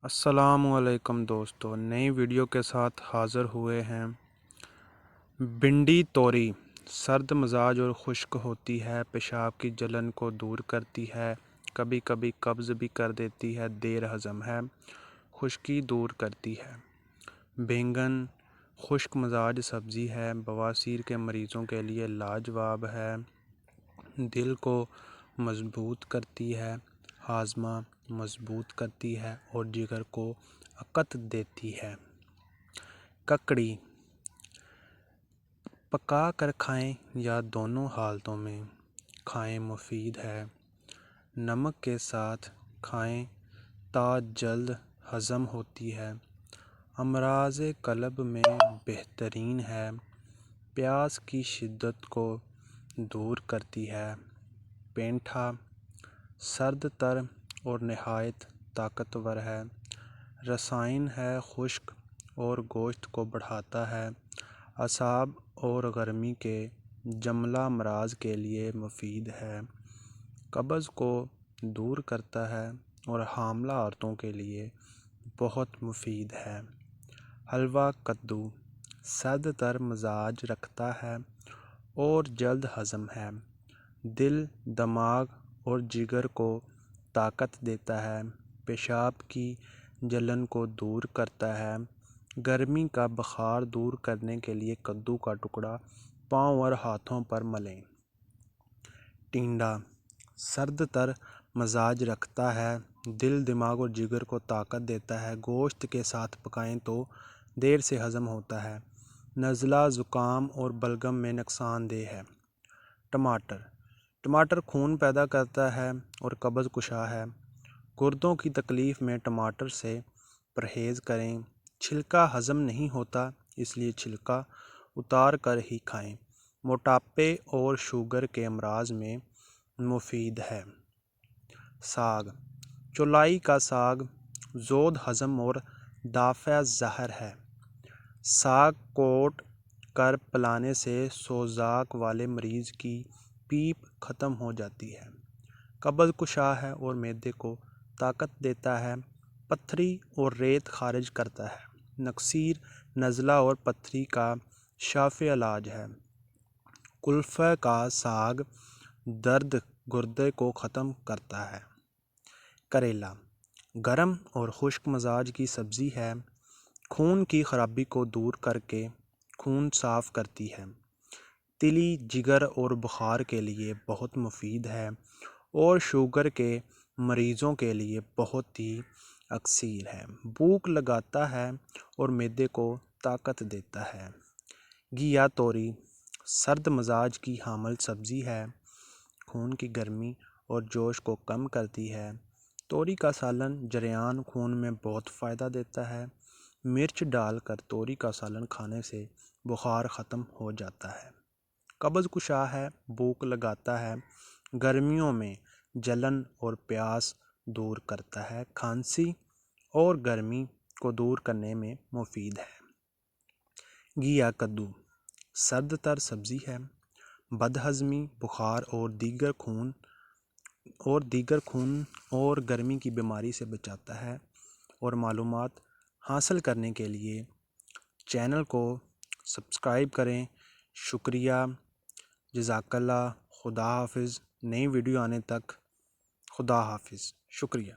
السلام علیکم دوستو، نئی ویڈیو کے ساتھ حاضر ہوئے ہیں۔ بھنڈی توری سرد مزاج اور خشک ہوتی ہے، پیشاب کی جلن کو دور کرتی ہے، کبھی کبھی قبض بھی کر دیتی ہے، دیر ہضم ہے، خشکی دور کرتی ہے۔ بینگن خشک مزاج سبزی ہے، بواسیر کے مریضوں کے لیے لاجواب ہے، دل کو مضبوط کرتی ہے، ہاضمہ مضبوط کرتی ہے اور جگر کو طاقت دیتی ہے۔ ککڑی پکا کر کھائیں یا دونوں حالتوں میں کھائیں، مفید ہے۔ نمک کے ساتھ کھائیں تا جلد ہضم ہوتی ہے، امراض قلب میں بہترین ہے، پیاس کی شدت کو دور کرتی ہے۔ پینٹھا سرد تر اور نہایت طاقتور ہے، رسائن ہے، خشک اور گوشت کو بڑھاتا ہے، اعصاب اور گرمی کے جملہ امراض کے لیے مفید ہے، قبض کو دور کرتا ہے اور حاملہ عورتوں کے لیے بہت مفید ہے۔ حلوہ کدو سرد تر مزاج رکھتا ہے اور جلد ہضم ہے، دل، دماغ اور جگر کو طاقت دیتا ہے، پیشاب کی جلن کو دور کرتا ہے، گرمی کا بخار دور کرنے کے لیے کدو کا ٹکڑا پاؤں اور ہاتھوں پر ملیں۔ ٹینڈا سرد تر مزاج رکھتا ہے، دل، دماغ اور جگر کو طاقت دیتا ہے، گوشت کے ساتھ پکائیں تو دیر سے ہضم ہوتا ہے، نزلہ، زکام اور بلغم میں نقصان دہ ہے۔ ٹماٹر خون پیدا کرتا ہے اور قبض کشا ہے، گردوں کی تکلیف میں ٹماٹر سے پرہیز کریں، چھلکا ہضم نہیں ہوتا اس لیے چھلکا اتار کر ہی کھائیں، موٹاپے اور شوگر کے امراض میں مفید ہے۔ ساگ چولائی کا ساگ زود ہضم اور دافع زہر ہے، ساگ کوٹ کر پلانے سے سوزاک والے مریض کی پیپ ختم ہو جاتی ہے، قبض کشا ہے اور معدے کو طاقت دیتا ہے، پتھری اور ریت خارج کرتا ہے، نکسیر، نزلہ اور پتھری کا شافی علاج ہے۔ کلفہ کا ساگ درد گردے کو ختم کرتا ہے۔ کریلا گرم اور خشک مزاج کی سبزی ہے، خون کی خرابی کو دور کر کے خون صاف کرتی ہے، تلی، جگر اور بخار کے لیے بہت مفید ہے اور شوگر کے مریضوں کے لیے بہت ہی اکثیر ہے، بھوک لگاتا ہے اور معدے کو طاقت دیتا ہے۔ گھیا توری سرد مزاج کی حامل سبزی ہے، خون کی گرمی اور جوش کو کم کرتی ہے، توری کا سالن جریان خون میں بہت فائدہ دیتا ہے، مرچ ڈال کر توری کا سالن کھانے سے بخار ختم ہو جاتا ہے، قبض کشا ہے، بھوک لگاتا ہے، گرمیوں میں جلن اور پیاس دور کرتا ہے، کھانسی اور گرمی کو دور کرنے میں مفید ہے۔ گھیا کدو سرد تر سبزی ہے، بد ہضمی، بخار اور دیگر خون اور گرمی کی بیماری سے بچاتا ہے، اور معلومات حاصل کرنے کے لیے چینل کو سبسکرائب کریں۔ شکریہ، جزاک اللہ، خدا حافظ۔ نئی ویڈیو آنے تک خدا حافظ، شکریہ۔